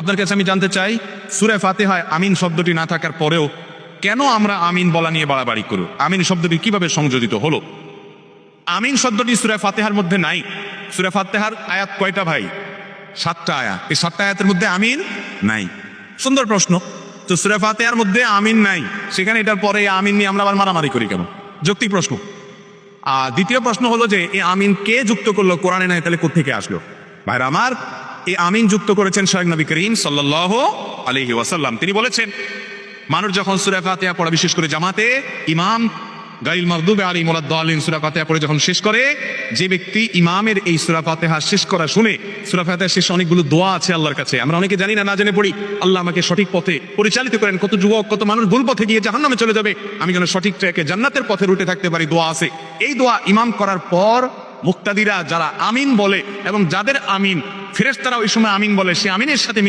আপনার কাছে আমি জানতে চাই, সূরা ফাতিহায় আমিন শব্দটি না থাকার পরেও কেন আমরা আমিন বলা নিয়ে বাড়াবাড়ি করি? আমিন শব্দটি কিভাবে সংযোজিত হলো? আমিন শব্দটি সূরা ফাতিহার মধ্যে নাই। সূরা ফাতিহার আয়াত কয়টা ভাই? 7টা আয়াত। এই 7টা আয়াতের মধ্যে আমিন নাই। সুন্দর প্রশ্ন। তো সূরা ফাতিহার মধ্যে আমিন নাই, সেখানে এটার পরে আমিন নিয়ে আমরা আবার মারামারি করি কেন? যৌক্তিক প্রশ্ন। আর দ্বিতীয় প্রশ্ন হলো যে এই আমিন কে যুক্ত করলো? কোরআনে নাই, তাহলে কোত্থেকে আসলো? ভাইরা আমার, এই আমিন যুক্ত করেছেন স্বয়ং নবী করিম সাল্লাল্লাহু আলাইহি ওয়াসাল্লাম। তিনি বলেছেন, মানুষ যখন সূরা ফাতিহা পড়া, বিশেষ করে জামাতে ইমাম গায়রুল মাগদুবি আলাইহিম ওয়ালাদ-দাল্লিন সূরা ফাতিহা পড়ে যখন শেষ করে, যে ব্যক্তি ইমামের এই সূরা ফাতিহা শেষ করা শুনে, সূরা ফাতিহার শেষে অনেকগুলো দোয়া আছে আল্লাহর কাছে, আমরা অনেকে জানি না, না জেনে পড়ি। আল্লাহ আমাকে সঠিক পথে পরিচালিত করেন। কত যুবক, কত মানুষ ভুল পথে গিয়ে জাহান্নামে চলে যাবে, আমি যেন সঠিক ট্র্যাকে জান্নাতের পথে রুটে থাকতে পারি, দোয়া আছে। এই দোয়া ইমাম করার পর মুক্তাদিরা যারা আমিন বলে এবং যাদের আমিন ফেরেশতারা ওই সময় আমিন বলে, সে আমিনের সাথে মিলে